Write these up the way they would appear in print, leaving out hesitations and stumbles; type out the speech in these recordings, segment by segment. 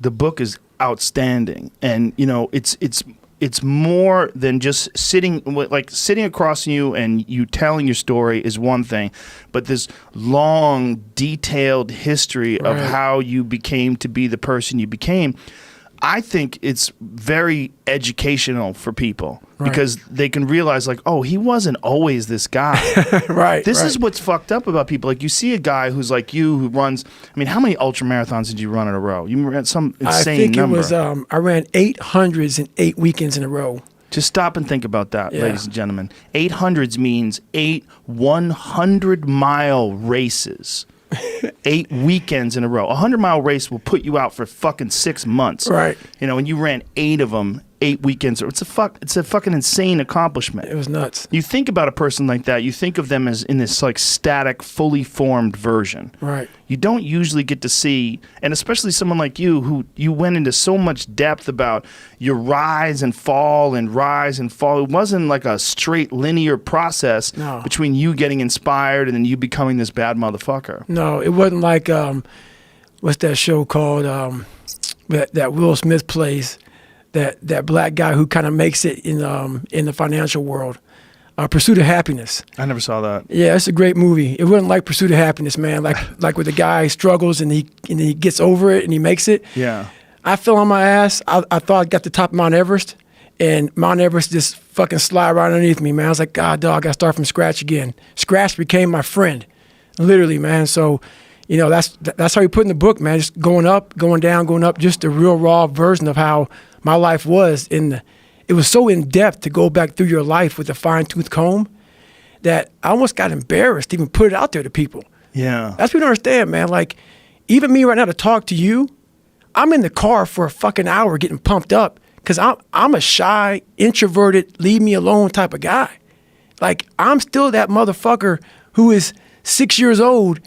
The book is outstanding, and it's more than just sitting across from you and you telling your story is one thing, but this long, detailed history of how you became to be the person you became. I think it's very educational for people because they can realize, like, oh, he wasn't always this guy. This is what's fucked up about people. Like, you see a guy who's like you who runs, I mean, how many ultra marathons did you run in a row? You ran some insane number. I think it was, I ran 800s in 8 weekends in a row. Just stop and think about that, ladies and gentlemen. 800s means 8 100-mile races. 8 weekends in a row. A 100-mile race will put you out for fucking 6 months. Right. And you ran 8 of them, 8 weekends. It's a fucking insane accomplishment. It was nuts. You think about a person like that, you think of them as in this like static, fully formed version. Right. You don't usually get to see, and especially someone like you, who you went into so much depth about your rise and fall and rise and fall. It wasn't like a straight linear process between you getting inspired and then you becoming this bad motherfucker. No, it wasn't like, what's that show called, that Will Smith plays, that black guy who kind of makes it in the financial world. Pursuit of Happiness. I never saw that. Yeah, it's a great movie. It wasn't like Pursuit of Happiness, man. Like where the guy struggles and he gets over it and he makes it. Yeah. I fell on my ass. I thought I got to the top of Mount Everest, and Mount Everest just fucking slide right underneath me, man. I was like, God, dog, I got to start from scratch again. Scratch became my friend, literally, man. So, that's how you put in the book, man. Just going up, going down, going up. Just the real raw version of how my life was it was so in-depth to go back through your life with a fine-tooth comb that I almost got embarrassed to even put it out there to people. Yeah. That's what you don't understand, man. Like, even me right now to talk to you, I'm in the car for a fucking hour getting pumped up because I'm a shy, introverted, leave me alone type of guy. Like, I'm still that motherfucker who is 6 years old,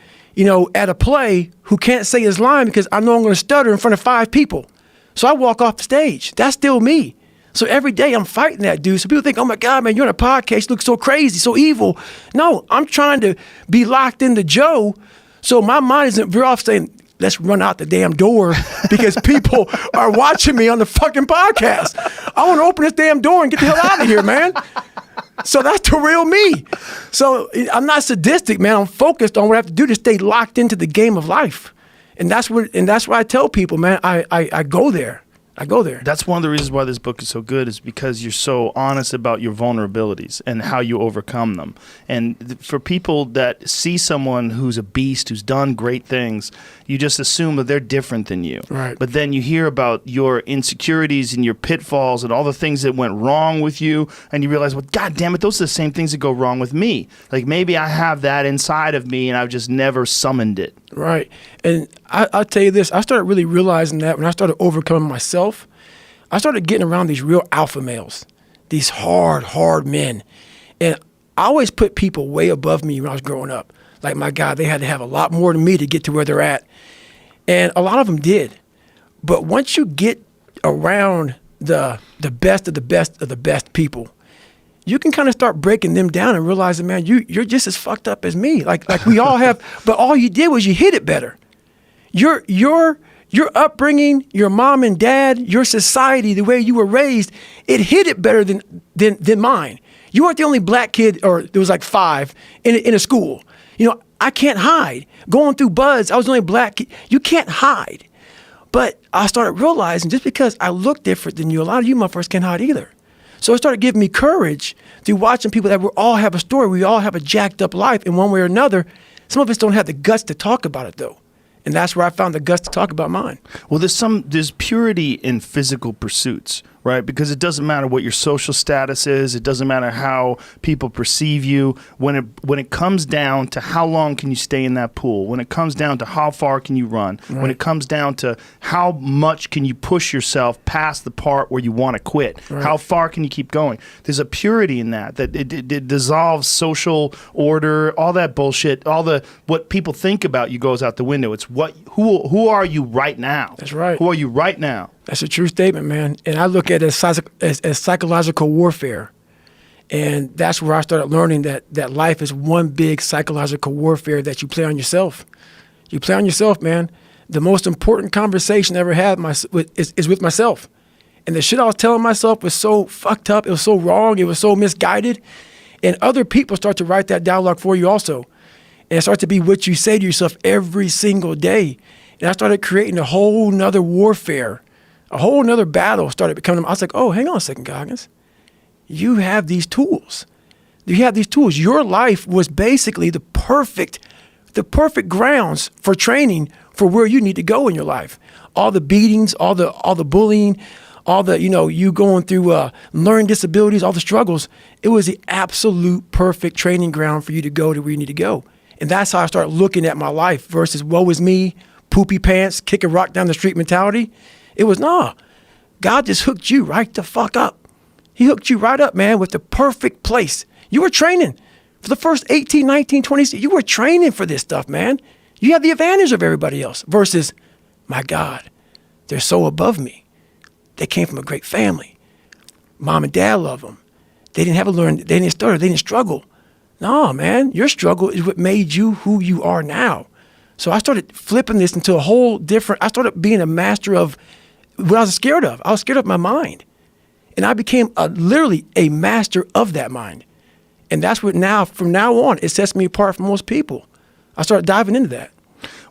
at a play who can't say his line because I know I'm going to stutter in front of 5 people. So I walk off the stage. That's still me. So every day I'm fighting that dude. So people think, oh my God, man, you're on a podcast. You look so crazy, so evil. No, I'm trying to be locked into Joe. So my mind isn't very off saying, let's run out the damn door because people are watching me on the fucking podcast. I want to open this damn door and get the hell out of here, man. So that's the real me. So I'm not sadistic, man. I'm focused on what I have to do to stay locked into the game of life. And that's what I tell people, man. I go there. I go there. That's one of the reasons why this book is so good, is because you're so honest about your vulnerabilities and how you overcome them. And for people that see someone who's a beast, who's done great things, you just assume that they're different than you. Right. But then you hear about your insecurities and your pitfalls and all the things that went wrong with you, and you realize, well, God damn it, those are the same things that go wrong with me. Like, maybe I have that inside of me and I've just never summoned it. Right. And I'll tell you this, I started really realizing that when I started overcoming myself, I started getting around these real alpha males, these hard men. And I always put people way above me when I was growing up. Like, my God, they had to have a lot more than me to get to where they're at. And a lot of them did. But once you get around the best of the best of the best people, you can kind of start breaking them down and realizing, man, you're just as fucked up as me. Like we all have, but all you did was you hid it better. Your upbringing, your mom and dad, your society, the way you were raised, it hid it better than mine. You weren't the only black kid, or there was like 5 in a school. I can't hide. Going through buds, I was the only black kid. You can't hide. But I started realizing, just because I look different than you, a lot of you motherfuckers can't hide either. So it started giving me courage through watching people that we all have a story. We all have a jacked up life in one way or another. Some of us don't have the guts to talk about it, though. And that's where I found the guts to talk about mine. Well, there's purity in physical pursuits, right? Because it doesn't matter what your social status is. It doesn't matter how people perceive you. When it comes down to how long can you stay in that pool, when it comes down to how far can you run, when it comes down to how much can you push yourself past the part where you want to quit, how far can you keep going? There's a purity in that it dissolves social order, all that bullshit, what people think about you goes out the window. It's who are you right now? That's right. Who are you right now? That's a true statement, man. And I look at it as psychological warfare. And that's where I started learning that life is one big psychological warfare that you play on yourself. You play on yourself, man. the most important conversation I ever had is with myself. And the shit I was telling myself was so fucked up. It was so wrong. It was so misguided. And other people start to write that dialogue for you also. And it starts to be what you say to yourself every single day. And I started creating a whole nother warfare, a whole nother battle started becoming. I was like, oh, hang on a second, Goggins. You have these tools. You have these tools. Your life was basically the perfect grounds for training for where you need to go in your life. All the beatings, all the bullying, all the, you going through learning disabilities, all the struggles. It was the absolute perfect training ground for you to go to where you need to go. And that's how I started looking at my life versus woe is me, poopy pants, kick a rock down the street mentality. It was, nah, God just hooked you right the fuck up. He hooked you right up, man, with the perfect place. You were training for the first 18, 19, 20, you were training for this stuff, man. You have the advantage of everybody else versus, my God, they're so above me. They came from a great family. Mom and dad love them. They didn't have to learn, they didn't stutter, they didn't struggle. No, man, your struggle is what made you who you are now. So I started flipping this into a whole different, I started being a master of what I was scared of. I was scared of my mind. And I became literally a master of that mind. And that's what from now on, it sets me apart from most people. I started diving into that.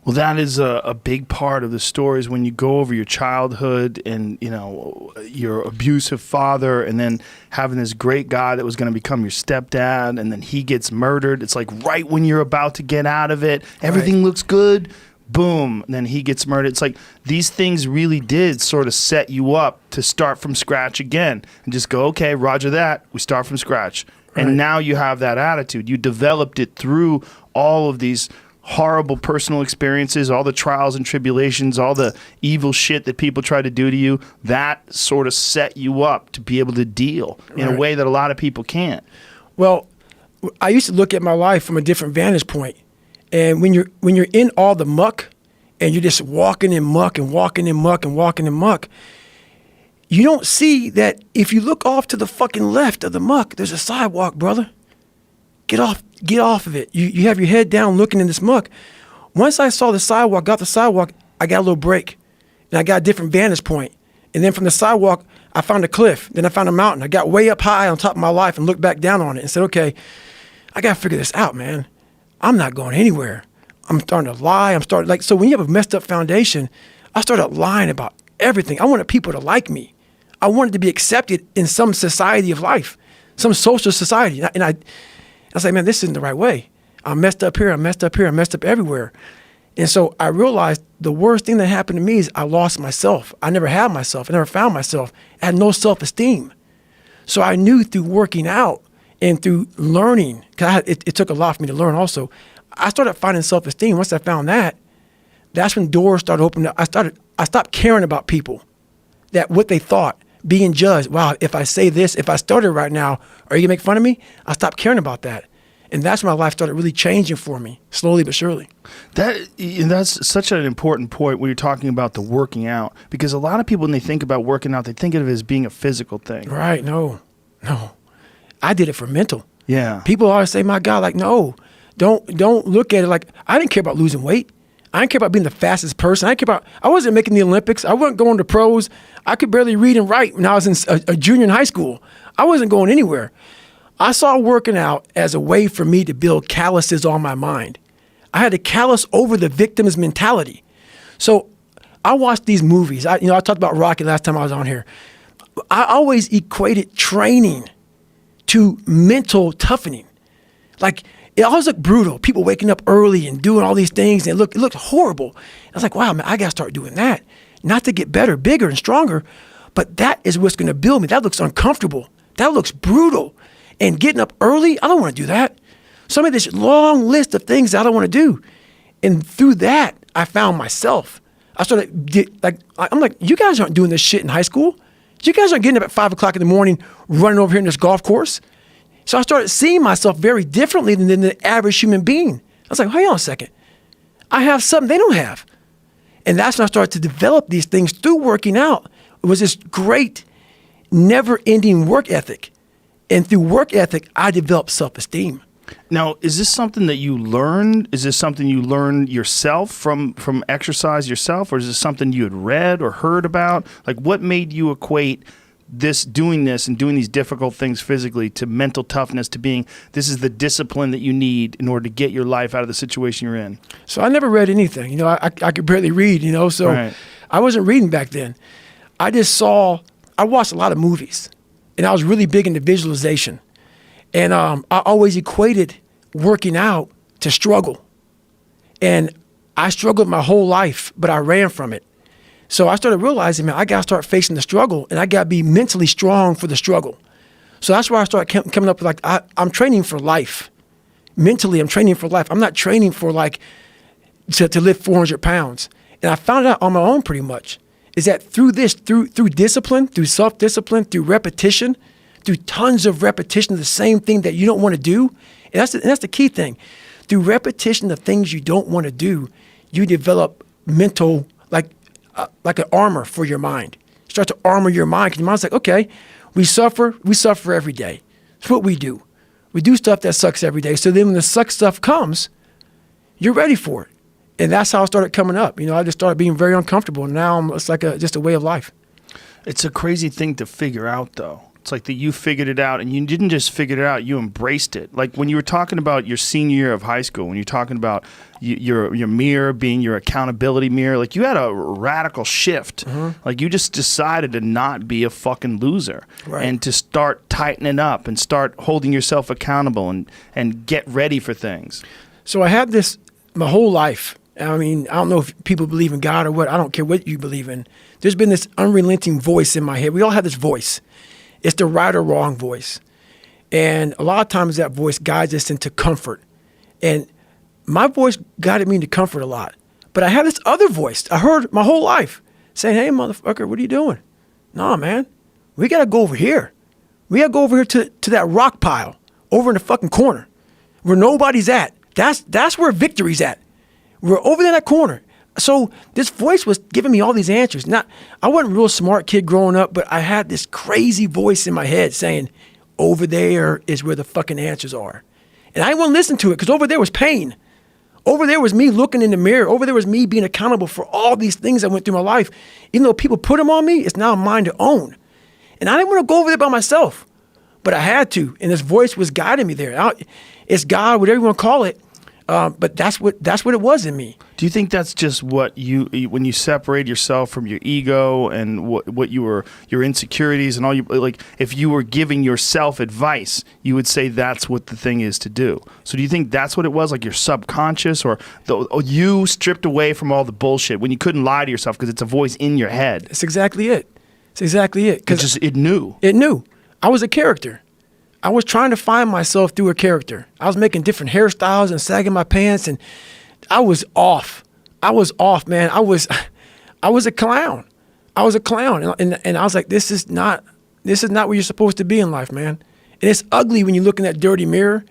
Well, that is a big part of the story is when you go over your childhood and, your abusive father and then having this great guy that was going to become your stepdad and then he gets murdered. It's like right when you're about to get out of it, everything looks good. Boom, and then he gets murdered. It's like these things really did sort of set you up to start from scratch again and just go, okay, roger that. We start from scratch. Right. And now you have that attitude. You developed it through all of these horrible personal experiences, all the trials and tribulations, all the evil shit that people try to do to you. That sort of set you up to be able to deal in a way that a lot of people can't. Well, I used to look at my life from a different vantage point. And when you're in all the muck and you're just walking in muck and walking in muck and walking in muck, you don't see that if you look off to the fucking left of the muck, there's a sidewalk, brother. Get off of it. You have your head down looking in this muck. Once I saw the sidewalk, got the sidewalk, I got a little break. And I got a different vantage point. And then from the sidewalk, I found a cliff. Then I found a mountain. I got way up high on top of my life and looked back down on it and said, okay, I got to figure this out, man. I'm not going anywhere. I'm starting to lie. So when you have a messed up foundation, I started lying about everything. I wanted people to like me. I wanted to be accepted in some society of life, some social society. And I was like, man, this isn't the right way. I'm messed up here. I'm messed up here. I'm messed up everywhere. And so I realized the worst thing that happened to me is I lost myself. I never had myself. I never found myself. I had no self-esteem. So I knew through working out and through learning, because it took a lot for me to learn also, I started finding self-esteem. Once I found that, that's when doors started opening up. I stopped caring about people, that what they thought, being judged. Wow, if I say this, if I started right now, are you gonna make fun of me? I stopped caring about that. And that's when my life started really changing for me, slowly but surely. That's such an important point when you're talking about the working out, because a lot of people, when they think about working out, they think of it as being a physical thing. Right, no. I did it for mental. Yeah. People always say, my God, like, no, don't look at it like, I didn't care about losing weight. I didn't care about being the fastest person. I wasn't making the Olympics. I wasn't going to pros. I could barely read and write when I was in a junior in high school. I wasn't going anywhere. I saw working out as a way for me to build calluses on my mind. I had to callous over the victim's mentality. So I watched these movies. I talked about Rocky last time I was on here. I always equated training to mental toughening. Like, it always looked brutal. People waking up early and doing all these things, and it looked horrible. I was like, wow, man, I got to start doing that. Not to get better, bigger, and stronger, but that is what's going to build me. That looks uncomfortable. That looks brutal. And getting up early, I don't want to do that. So I made this long list of things I don't want to do. And through that, I found myself. I'm like, you guys aren't doing this shit in high school. You guys aren't getting up at 5 o'clock in the morning, running over here in this golf course. So I started seeing myself very differently than the average human being. I was like, hang on a second. I have something they don't have. And that's when I started to develop these things through working out. It was this great, never-ending work ethic. And through work ethic, I developed self-esteem. Now, is this something that you learned? Is this something you learned yourself from exercise yourself, or is this something you had read or heard about? Like, what made you equate doing this and doing these difficult things physically to mental toughness, to being, this is the discipline that you need in order to get your life out of the situation you're in? So I never read anything. You know, I could barely read, you know, so Right. I wasn't reading back then. I watched a lot of movies, and I was really big into visualization. And I always equated working out to struggle. And I struggled my whole life, but I ran from it. So I started realizing, man, I got to start facing the struggle, and I got to be mentally strong for the struggle. So that's where I started coming up with, like, I'm training for life. Mentally, I'm training for life. I'm not training for, like, to lift 400 pounds. And I found out on my own pretty much, is that through discipline, through self-discipline, through repetition, through tons of repetition of the same thing that you don't want to do, and that's the key thing. Through repetition of things you don't want to do, you develop mental, like an armor for your mind. You start to armor your mind, because your mind's like, okay, we suffer every day. That's what we do. We do stuff that sucks every day. So then when the suck stuff comes, you're ready for it. And that's how I started coming up. You know, I just started being very uncomfortable. And now it's like just a way of life. It's a crazy thing to figure out, though. It's like that you figured it out, and you didn't just figure it out, you embraced it. Like when you were talking about your senior year of high school, when you're talking about your mirror being your accountability mirror, like you had a radical shift. Mm-hmm. Like you just decided to not be a fucking loser, right, and to start tightening up and start holding yourself accountable and get ready for things. So I had this my whole life. I mean, I don't know if people believe in God or what. I don't care what you believe in. There's been this unrelenting voice in my head. We all have this voice. It's the right or wrong voice. And a lot of times that voice guides us into comfort. And my voice guided me into comfort a lot. But I had this other voice I heard my whole life saying, hey, motherfucker, what are you doing? Nah, man, we got to go over here. We got to go over here to that rock pile over in the fucking corner where nobody's at. That's where victory's at. We're over there in that corner. So this voice was giving me all these answers. I wasn't a real smart kid growing up, but I had this crazy voice in my head saying, over there is where the fucking answers are. And I didn't want to listen to it because over there was pain. Over there was me looking in the mirror. Over there was me being accountable for all these things I went through my life. Even though people put them on me, it's now mine to own. And I didn't want to go over there by myself, but I had to. And this voice was guiding me there. It's God, whatever you want to call it. But that's what it was in me. Do you think that's just what when you separate yourself from your ego and what your insecurities and all like if you were giving yourself advice, you would say that's what the thing is to do. So do you think that's what it was, like your subconscious, or you stripped away from all the bullshit when you couldn't lie to yourself because it's a voice in your head? That's exactly it. It's exactly it. Because it knew. It knew. I was a character. I was trying to find myself through a character. I was making different hairstyles and sagging my pants, and I was off. I was off, man. I was a clown. I was a clown, and I was like, this is not where you're supposed to be in life, man. And it's ugly when you look in that dirty mirror,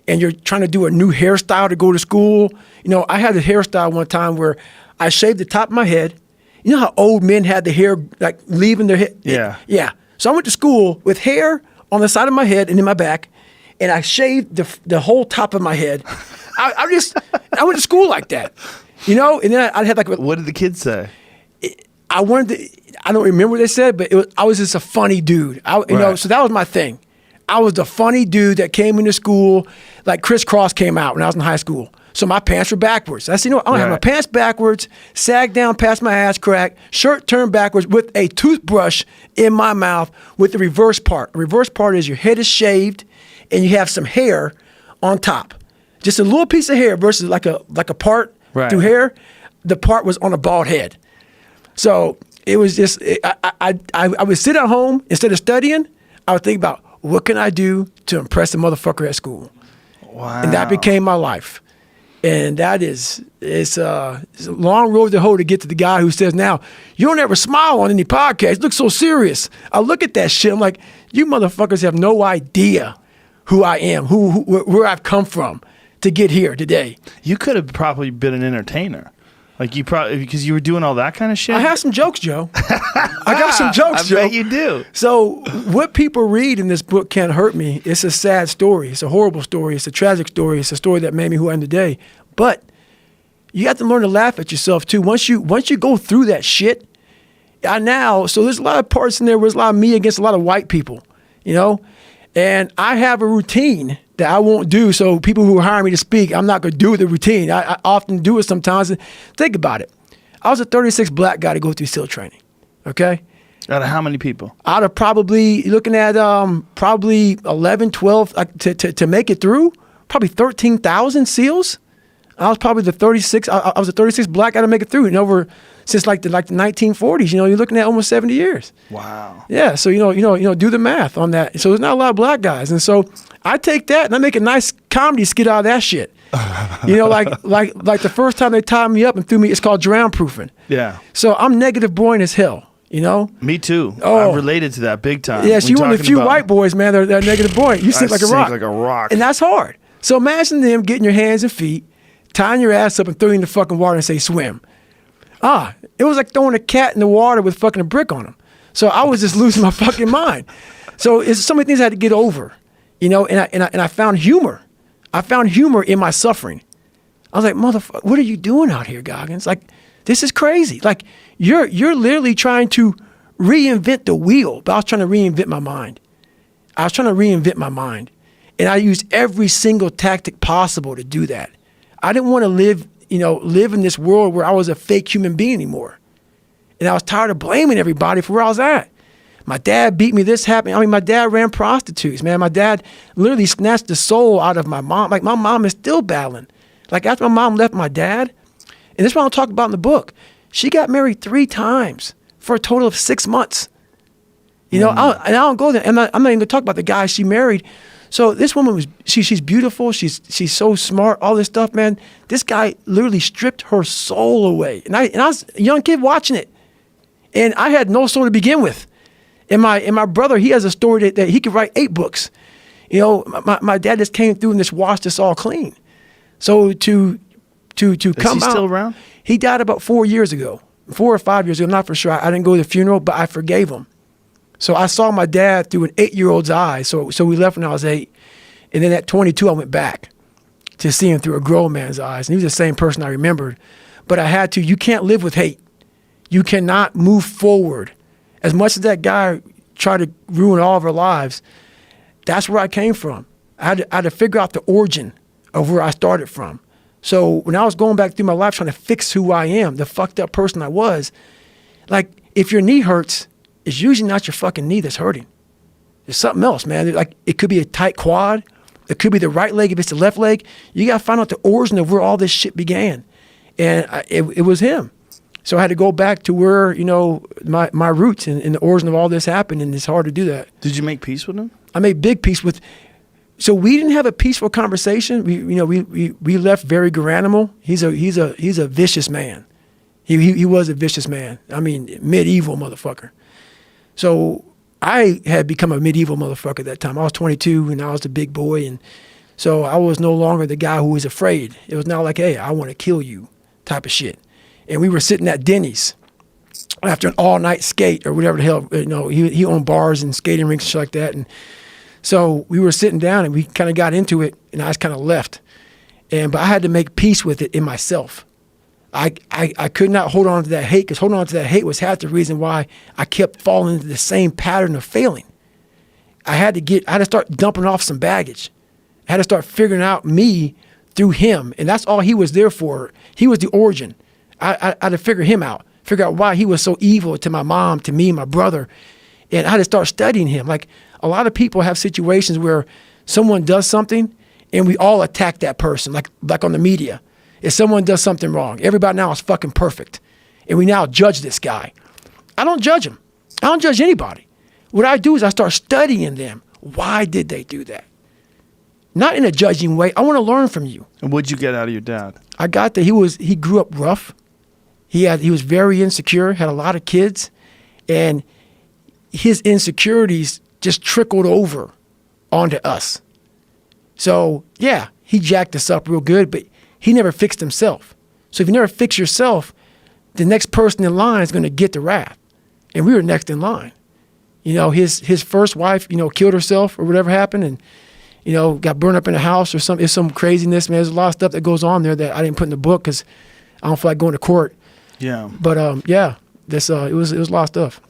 and you're trying to do a new hairstyle to go to school. You know, I had a hairstyle one time where I shaved the top of my head. You know how old men had the hair like leaving their head? Yeah. Yeah. So I went to school with hair on the side of my head and in my back, and I shaved the whole top of my head. I went to school like that, you know. And then I had like. What did the kids say? I don't remember what they said, but I was just a funny dude. You know, so that was my thing. I was the funny dude that came into school, like Criss Cross came out when I was in high school. So my pants were backwards. I said, you know what? I'm gonna have my pants backwards, sag down past my ass crack, shirt turned backwards with a toothbrush in my mouth with the reverse part. The reverse part is your head is shaved and you have some hair on top. Just a little piece of hair versus like a part through hair. The part was on a bald head. So it was just, I would sit at home instead of studying. I would think about what can I do to impress the motherfucker at school. Wow. And that became my life. And it's a long road to hoe to get to the guy who says, now, you don't ever smile on any podcast. You look so serious. I look at that shit. I'm like, you motherfuckers have no idea who I am, where I've come from to get here today. You could have probably been an entertainer. Like you probably because you were doing all that kind of shit. I have some jokes, Joe. I got some jokes, Joe. I bet you do. So what people read in this book Can't Hurt Me. It's a sad story. It's a horrible story. It's a tragic story. It's a story that made me who I am today. But you have to learn to laugh at yourself too. Once you go through that shit, so there's a lot of parts in there where there's a lot of me against a lot of white people, you know? And I have a routine that I won't do. So people who hire me to speak, I'm not going to do the routine. I often do it sometimes. Think about it. I was a 36 black guy to go through SEAL training. Okay? Out of how many people? Out of probably, looking at probably 11, 12, to make it through, probably 13,000 SEALs. I was probably the 36, I was a 36 black guy to make it through. And over, since like the 1940s, you know, you're looking at almost 70 years. Wow. Yeah, so do the math on that. So there's not a lot of black guys, and so I take that and I make a nice comedy skit out of that shit. You know, like the first time they tied me up and threw me, it's called drown proofing. Yeah. So I'm negative boring as hell. You know. Me too. Oh. I'm related to that big time. Yes, you one of the few white boys, man. They're negative boring. You sink like a rock. Like a rock. And that's hard. So imagine them getting your hands and feet, tying your ass up and throwing you in the fucking water and say swim. It was like throwing a cat in the water with fucking a brick on him. So I was just losing my fucking mind. So it's so many things I had to get over, you know. And I found humor. I found humor in my suffering. I was like, motherfucker, what are you doing out here, Goggins? Like, this is crazy. Like, you're literally trying to reinvent the wheel, but I was trying to reinvent my mind. And I used every single tactic possible to do that. I didn't want to live in this world where I was a fake human being anymore. And I was tired of blaming everybody for where I was at. My dad beat me, this happened. I mean, my dad ran prostitutes, man. My dad literally snatched the soul out of my mom. Like, my mom is still battling. Like, after my mom left my dad, and this is what I'll talk about in the book, she got married 3 times for a total of 6 months. You know, I don't go there. I'm not even going to talk about the guy she married. So this woman she's beautiful. She's so smart, all this stuff, man. This guy literally stripped her soul away. And I was a young kid watching it. And I had no soul to begin with. And my brother, he has a story that he could write 8 books. You know, my dad just came through and just washed us all clean. So to come out. Is he still around? He died about 4 years ago. 4 or 5 years ago, I'm not for sure. I didn't go to the funeral, but I forgave him. So I saw my dad through an 8-year-old's eyes. So we left when I was 8. And then at 22, I went back to see him through a grown man's eyes. And he was the same person I remembered. But I had to. You can't live with hate. You cannot move forward. As much as that guy tried to ruin all of our lives, that's where I came from. I had to figure out the origin of where I started from. So when I was going back through my life trying to fix who I am, the fucked up person I was, like, if your knee hurts, it's usually not your fucking knee that's hurting. There's something else, man. Like, it could be a tight quad. It could be the right leg if it's the left leg. You got to find out the origin of where all this shit began. And it was him. So I had to go back to where, you know, my roots and the origin of all this happened, and it's hard to do that. Did you make peace with him? I made big peace with. So we didn't have a peaceful conversation. We left very good animal. He's a vicious man. He was a vicious man. I mean, medieval motherfucker. So I had become a medieval motherfucker at that time. I was 22 and I was the big boy, and so I was no longer the guy who was afraid. It was now like, hey, I want to kill you type of shit. And we were sitting at Denny's after an all-night skate or whatever the hell. You know, he owned bars and skating rinks and shit like that. And so we were sitting down and we kind of got into it, and I just kind of left. But I had to make peace with it in myself. I could not hold on to that hate, because holding on to that hate was half the reason why I kept falling into the same pattern of failing. I had to start dumping off some baggage. I had to start figuring out me through him, and that's all he was there for. He was the origin. I had to figure him out, figure out why he was so evil to my mom, to me, my brother, and I had to start studying him. Like, a lot of people have situations where someone does something, and we all attack that person, like on the media. If someone does something wrong, everybody now is fucking perfect, and we now judge this guy. I don't judge him. I don't judge anybody. What I do is I start studying them. Why did they do that? Not in a judging way. I want to learn from you. And what'd you get out of your dad? I got that he grew up rough. He was very insecure, had a lot of kids, and his insecurities just trickled over onto us. So yeah, he jacked us up real good, but he never fixed himself. So if you never fix yourself, the next person in line is going to get the wrath. And we were next in line. You know, his first wife, you know, killed herself or whatever happened, and, you know, got burned up in a house or something. It's some craziness, man. There's a lot of stuff that goes on there that I didn't put in the book because I don't feel like going to court. Yeah. But yeah, that's it was a lot of stuff.